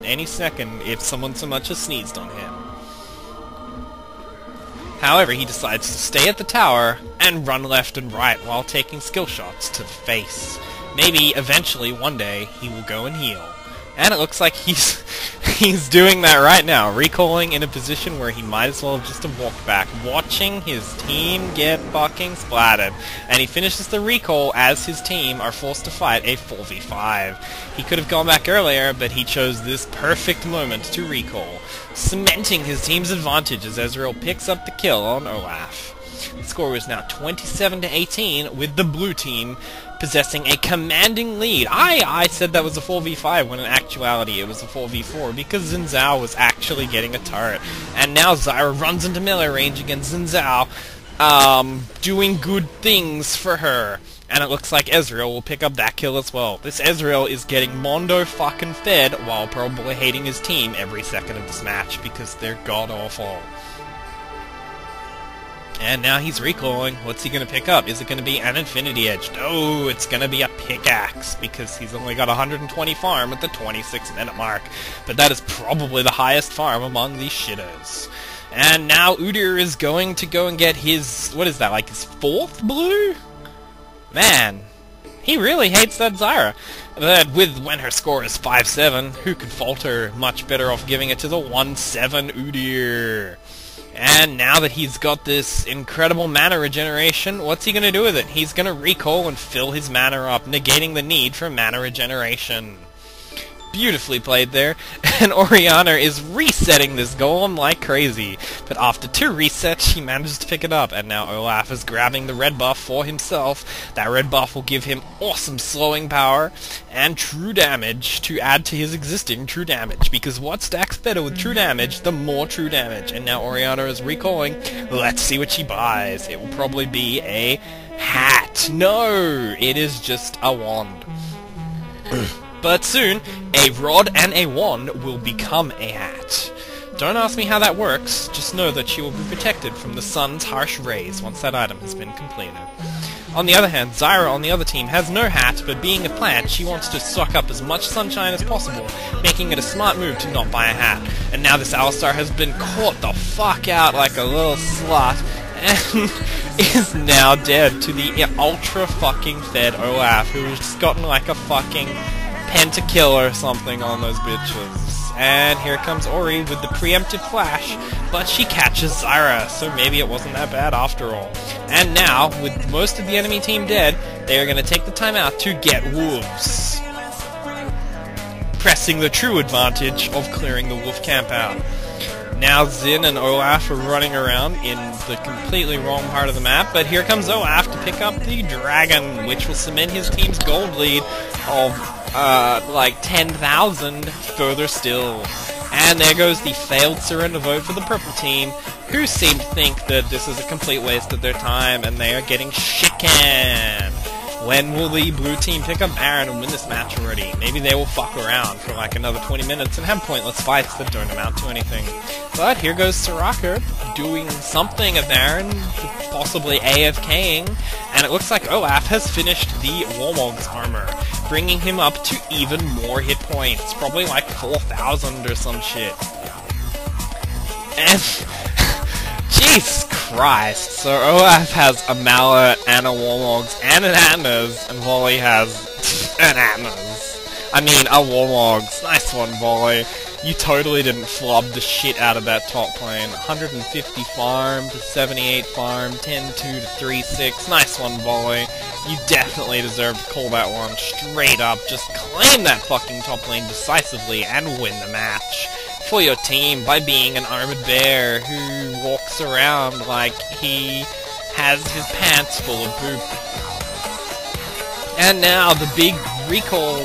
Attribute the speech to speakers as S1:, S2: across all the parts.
S1: any second if someone so much as sneezed on him. However, he decides to stay at the tower and run left and right while taking skill shots to the face. Maybe, eventually, one day, he will go and heal. And it looks like he's doing that right now, recalling in a position where he might as well have just walked back, watching his team get fucking splattered. And he finishes the recall as his team are forced to fight a 4v5. He could have gone back earlier, but he chose this perfect moment to recall, cementing his team's advantage as Ezreal picks up the kill on Olaf. The score is now 27-18, with the blue team possessing a commanding lead. I said that was a 4v5 when in actuality it was a 4v4 because Xin Zhao was actually getting a turret. And now Zyra runs into melee range against Xin Zhao, doing good things for her. And it looks like Ezreal will pick up that kill as well. This Ezreal is getting Mondo fucking fed while probably hating his team every second of this match because they're god-awful. And now he's recalling. What's he going to pick up? Is it going to be an Infinity Edge? No, it's going to be a pickaxe, because he's only got 120 farm at the 26-minute mark. But that is probably the highest farm among these shitters. And now Udyr is going to go and get his, what is that, like his 4th blue? Man, he really hates that Zyra. But when her score is 5-7, who could falter? Much better off giving it to the 1-7 Udyr. And now that he's got this incredible mana regeneration, what's he going to do with it? He's going to recall and fill his mana up, negating the need for mana regeneration. Beautifully played there. And Orianna is resetting this golem like crazy. But after 2 resets, she manages to pick it up. And now Olaf is grabbing the red buff for himself. That red buff will give him awesome slowing power and true damage to add to his existing true damage. Because what stacks better with true damage, the more true damage. And now Orianna is recalling. Let's see what she buys. It will probably be a hat. No, it is just a wand. But soon, a rod and a wand will become a hat. Don't ask me how that works, just know that she will be protected from the sun's harsh rays once that item has been completed. On the other hand, Zyra on the other team has no hat, but being a plant, she wants to suck up as much sunshine as possible, making it a smart move to not buy a hat. And now this Alistar has been caught the fuck out like a little slut, and is now dead to the ultra fucking fed Olaf, who has just gotten like a fucking pentakill or something on those bitches. And here comes Ori with the preemptive flash, but she catches Zyra, so maybe it wasn't that bad after all. And now, with most of the enemy team dead, they are going to take the time out to get wolves, pressing the true advantage of clearing the wolf camp out. Now Xin and Olaf are running around in the completely wrong part of the map, but here comes Olaf to pick up the dragon, which will cement his team's gold lead of like 10,000 further still. And there goes the failed surrender vote for the purple team, who seem to think that this is a complete waste of their time and they are getting shiken. When will the blue team pick up Baron and win this match already? Maybe they will fuck around for like another 20 minutes and have pointless fights that don't amount to anything. But here goes Soraka doing something at Baron, possibly AFKing, and it looks like Olaf has finished the Warmog's armor, bringing him up to even more hit points, probably like 4,000 or some shit. And Jesus Christ, so Olaf has a Mallet and a Warmogs and an Atlas, and Volley has an Atlas. I mean, a Warmogs. Nice one, Volley. You totally didn't flub the shit out of that top lane. 150 farm to 78 farm, 10-2 to 3-6. Nice one, Volley. You definitely deserve to call that one straight up. Just claim that fucking top lane decisively and win the match for your team by being an armored bear who walks around like he has his pants full of poop. And now the big recall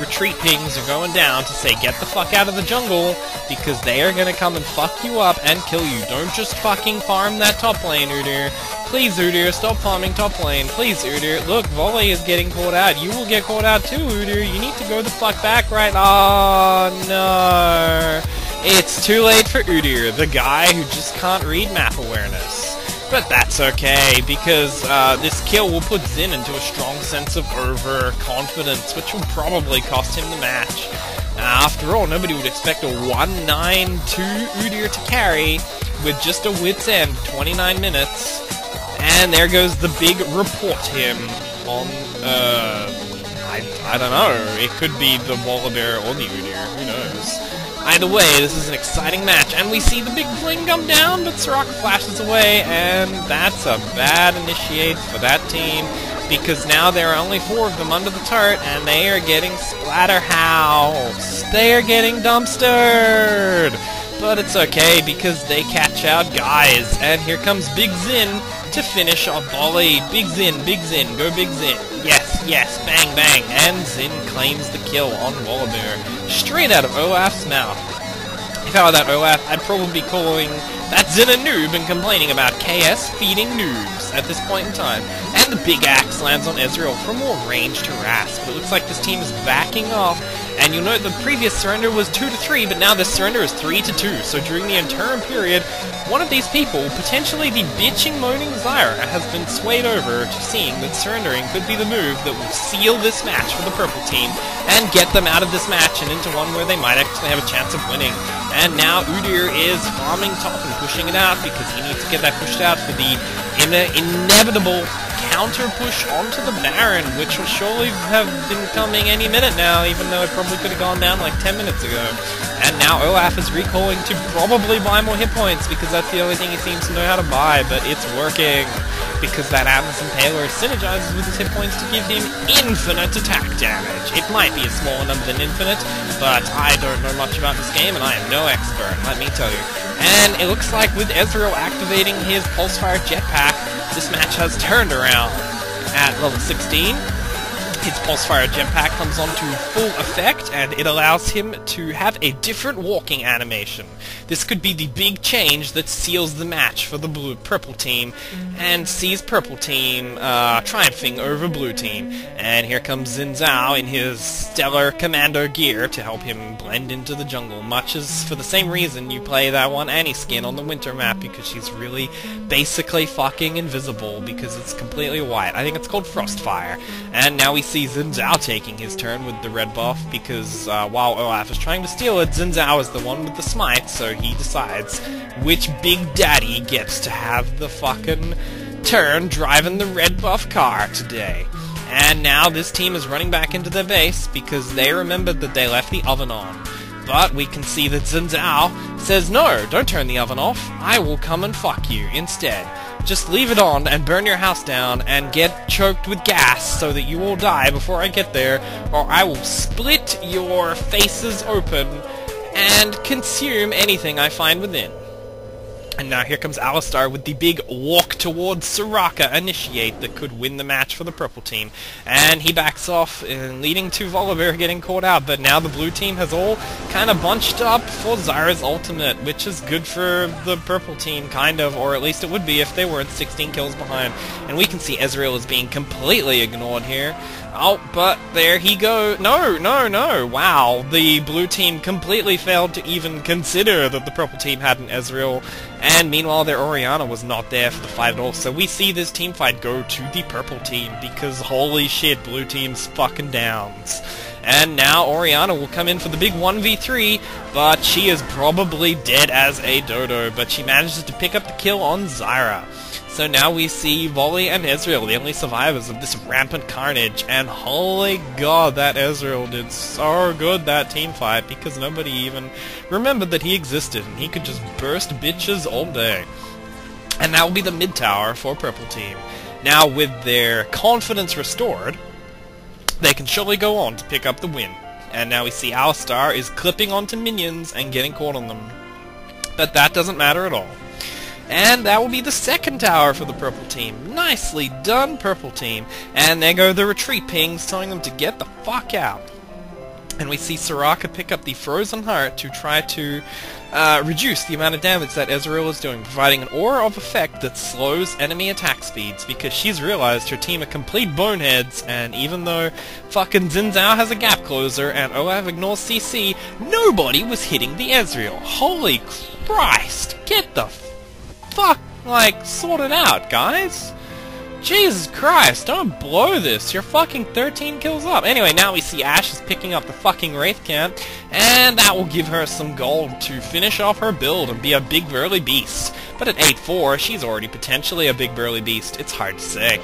S1: retreat pings are going down to say get the fuck out of the jungle, because they are gonna come and fuck you up and kill you. Don't just fucking farm that top lane, Udyr. Please, Udyr, stop farming top lane. Please, Udyr. Look, Volley is getting caught out. You will get caught out too, Udyr. You need to go the fuck back right. Oh, no. It's too late for Udyr, the guy who just can't read map awareness. But that's okay, because this kill will put Xin into a strong sense of overconfidence, which will probably cost him the match. After all, nobody would expect a 192 Udyr to carry with just a wit's end, 29 minutes. And there goes the big report him on, I don't know, it could be the Wallabear or the Udyr, who knows. Either way, this is an exciting match, and we see the big fling come down, but Soraka flashes away, and that's a bad initiate for that team, because now there are only 4 of them under the turret, and they are getting splatterhoused. They are getting dumpstered! But it's okay, because they catch out guys, and here comes Big Zin to finish off volley. Big Zin, go Big Zin. Yes, yes, bang, bang, and Zin claims the kill on Wallabear, straight out of Olaf's mouth. If I were that Olaf, I'd probably be calling that Zin a noob and complaining about KS feeding noobs at this point in time. And the big axe lands on Ezreal for more ranged harass, but it looks like this team is backing off. And you'll note the previous surrender was 2-3, but now this surrender is 3-2. So during the interim period, one of these people, potentially the bitching, moaning Zyra, has been swayed over to seeing that surrendering could be the move that will seal this match for the purple team and get them out of this match and into one where they might actually have a chance of winning. And now Udyr is farming top and pushing it out because he needs to get that pushed out for the inevitable counter push onto the Baron, which will surely have been coming any minute now, even though it probably could have gone down like 10 minutes ago. And now Olaf is recalling to probably buy more hit points, because that's the only thing he seems to know how to buy, but it's working, because that Atlas Impaler synergizes with his hit points to give him infinite attack damage. It might be a smaller number than infinite, but I don't know much about this game, and I am no expert, let me tell you. And it looks like with Ezreal activating his Pulsefire Jetpack, this match has turned around. At level 16, his Pulsefire Jetpack comes on to full effect, and it allows him to have a different walking animation. This could be the big change that seals the match for the purple team, and sees purple team triumphing over blue team. And here comes Xin Zhao in his stellar commando gear to help him blend into the jungle, much as for the same reason you play that one Annie skin on the winter map, because she's really basically fucking invisible, because it's completely white. I think it's called Frostfire. And now we see Xin Zhao taking his turn with the red buff, because while Olaf is trying to steal it, Xin Zhao is the one with the smite, so he decides which big daddy gets to have the fucking turn driving the red buff car today. And now this team is running back into their base because they remembered that they left the oven on. But we can see that Xin Zhao says, no, don't turn the oven off, I will come and fuck you instead. Just leave it on and burn your house down and get choked with gas so that you all die before I get there, or I will split your faces open and consume anything I find within. And now here comes Alistar with the big walk towards Soraka initiate that could win the match for the purple team. And he backs off, leading to Volibear getting caught out. But now the blue team has all kind of bunched up for Zyra's ultimate, which is good for the purple team, kind of, or at least it would be if they weren't 16 kills behind. And we can see Ezreal is being completely ignored here. Oh, but there he goes. No, no, no. Wow, the blue team completely failed to even consider that the purple team had an Ezreal. And meanwhile, their Orianna was not there for the fight at all. So we see this team fight go to the purple team, because holy shit, blue team's fucking downs. And now Orianna will come in for the big 1v3, but she is probably dead as a dodo. But she manages to pick up the kill on Zyra. So now we see Volley and Ezreal, the only survivors of this rampant carnage, and holy god, that Ezreal did so good that team fight, because nobody even remembered that he existed, and he could just burst bitches all day. And that will be the mid tower for Purple Team. Now, with their confidence restored, they can surely go on to pick up the win. And now we see Alistar is clipping onto minions and getting caught on them. But that doesn't matter at all. And that will be the second tower for the purple team. Nicely done, purple team. And there go the retreat pings telling them to get the fuck out. And we see Soraka pick up the Frozen Heart to try to reduce the amount of damage that Ezreal is doing, providing an aura of effect that slows enemy attack speeds, because she's realized her team are complete boneheads, and even though fucking Xin Zhao has a gap closer and Olaf ignores CC, nobody was hitting the Ezreal. Holy Christ! Get the fuck, like, sort it out, guys. Jesus Christ, don't blow this. You're fucking 13 kills up. Anyway, now we see Ash is picking up the fucking Wraith Camp, and that will give her some gold to finish off her build and be a big burly beast. But at 8-4, she's already potentially a big burly beast. It's hard to say.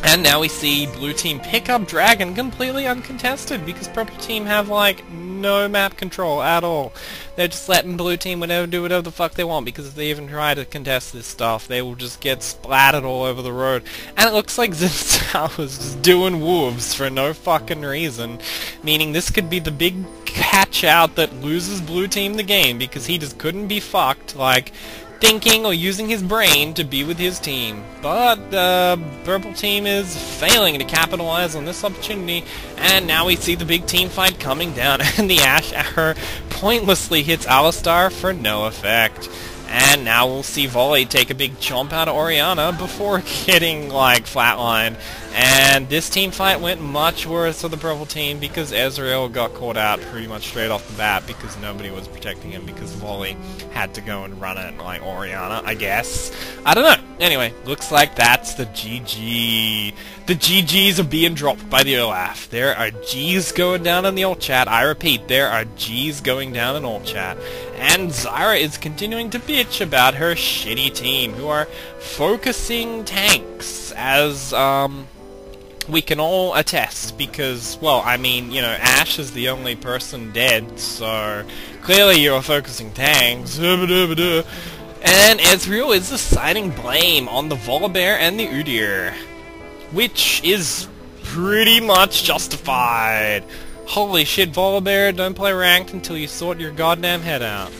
S1: And now we see Blue Team pick up Dragon completely uncontested because Purple Team have, like, no map control at all. They're just letting Blue Team do whatever the fuck they want, because if they even try to contest this stuff, they will just get splattered all over the road. And it looks like Zimsal was just doing wolves for no fucking reason, meaning this could be the big catch-out that loses Blue Team the game, because he just couldn't be fucked, like, thinking or using his brain to be with his team. But the Purple Team is failing to capitalize on this opportunity, and now we see the big team fight coming down, and the Ash arrow pointlessly hits Alistar for no effect. And now we'll see Volley take a big chomp out of Orianna before getting, like, flatlined. And this team fight went much worse for the Purple Team because Ezreal got caught out pretty much straight off the bat because nobody was protecting him because Volley had to go and run it like Orianna, I guess. I don't know. Anyway, looks like that's the GG. The GGs are being dropped by the Olaf. There are Gs going down in the alt chat. I repeat, there are Gs going down in alt chat. And Zyra is continuing to bitch about her shitty team, who are focusing tanks, as, we can all attest, because, well, I mean, you know, Ashe is the only person dead, so clearly you are focusing tanks. And Ezreal is assigning blame on the Volibear and the Udyr, which is pretty much justified. Holy shit, Volibear, don't play ranked until you sort your goddamn head out.